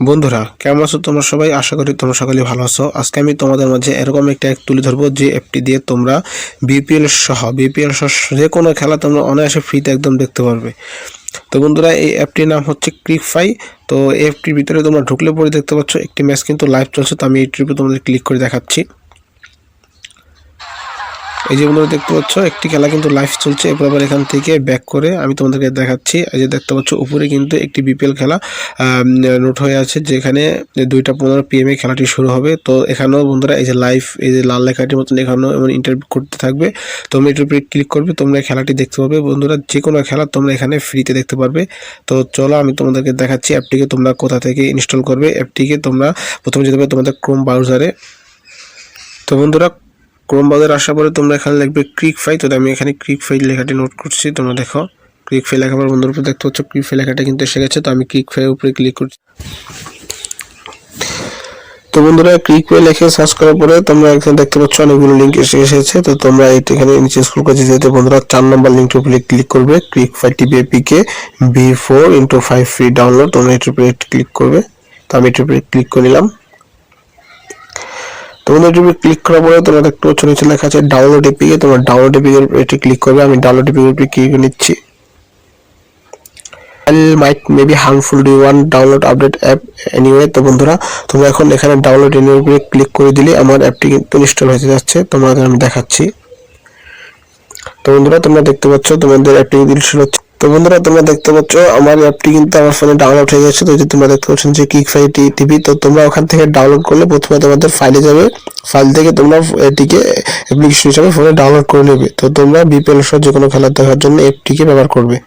বন্ধুরা কেমন আছো তোমরা সবাই? আশা করি তোমরা সকলেই ভালো আছো। আজকে আমি তোমাদের মাঝে এরকম একটা অ্যাপ তুলে ধরবো যে অ্যাপটি দিয়ে তোমরা বিপিএল সহ যে কোনো খেলা তোমরা অনায়াসে ফ্রিতে একদম দেখতে পারবে। তো বন্ধুরা এই অ্যাপটির নাম হচ্ছে ক্রিকফাই। তো এই অ্যাপটির ভিতরে তোমরা ঢুকলে পরে দেখতে পাচ্ছ একটি ম্যাচ কিন্তু লাইভ চলছে। তো আমি এইটির উপর তোমাদের ক্লিক করে দেখাচ্ছি। এই যে বন্ধুরা দেখতে পাচ্ছ একটি খেলা কিন্তু লাইভ চলছে। এরপর আবার এখান থেকে ব্যাক করে আমি তোমাদেরকে দেখাচ্ছি। এই যে দেখতে পাচ্ছ উপরে কিন্তু একটি বিপিএল খেলা নোট হয়ে আছে, যেখানে 2:15 PM খেলাটি শুরু হবে। তো এখানেও বন্ধুরা এই যে লাইভ, এই যে লাল লেখাটির মতন এখানেও এমন ইন্টারভিউ করতে থাকবে। তোমরা এটার উপরে ক্লিক করবে, তোমরা খেলাটি দেখতে পাবে। বন্ধুরা যে কোনো খেলা তোমরা এখানে ফ্রিতে দেখতে পারবে। তো চলো আমি তোমাদেরকে দেখাচ্ছি অ্যাপটিকে তোমরা কোথা থেকে ইনস্টল করবে। অ্যাপটিকে তোমরা প্রথমে যেতে পারবে তোমাদের ক্রোম ব্রাউজারে। তো বন্ধুরা ক্রোম ব্রাউজারে আসার পরে তোমরা এখানে লিখবে ক্রিকফাই। তো আমি এখানে ক্রিকফাই লেখাটি নোট করছি, তোমরা দেখো ক্রিকফাই লেখার পর বন্ধুর উপর দেখতে পাচ্ছ ক্রিকফাই লেখাটা কিন্তু এসে গেছে। তো আমি ক্রিকফাই উপরে ক্লিক করছি। তো বন্ধুরা ক্রিকফাই লিখে সার্চ করার পরে তোমরা এখানে দেখতে পাচ্ছ অনেকগুলো লিঙ্ক এসেছে। তো তোমরা এখানে নিচে স্ক্রল করে যেতে বন্ধুরা 4 নম্বর লিঙ্কটির উপরে ক্লিক করবে, Crickfy TV APK V4x5 free download. তোমরা এটার উপরে ক্লিক করবে। তো আমি এটার উপরে ক্লিক করে নিলাম। তোমরা এটার ক্লিক করার পরে তোমরা দেখতে পাচ্ছ নিচে লেখা আছে ডাউনলোড এপিকে। তোমরা ডাউনলোড এপিকে এটি ক্লিক করবে। আমি ডাউনলোড এপিকে উপরে ক্লিক করে নিচ্ছি। might maybe harmful, do you want download update app anyway? তো বন্ধুরা তোমরা এখন এখানে ডাউনলোড এর উপরে ক্লিক করে দিলে আমার অ্যাপটি কিন্তু ইনস্টল হয়ে যাচ্ছে। তোমাদের আমি দেখাচ্ছি। তো বন্ধুরা তোমরা দেখতে পাচ্ছ তোমাদের অ্যাপটি ইনস্টল হচ্ছে। তো বন্ধুরা তোমরা দেখতে পাচ্ছ আমার অ্যাপটি কিন্তু আমার ফোনে ডাউনলোড হয়ে গেছে। তো যে তোমরা দেখতে পাচ্ছ যে ক্রিকফাই টিভি, তো তোমরা ওখান থেকে ডাউনলোড করলে প্রথমে তোমাদের ফাইলে যাবে, ফাইল থেকে তোমরা এটিকে অ্যাপ্লিকেশন হিসেবে ফোনে ডাউনলোড করে নেবে। তো তোমরা বিপিএল সহ যে কোনো খেলা দেখার জন্য অ্যাপটিকে ব্যবহার করবে।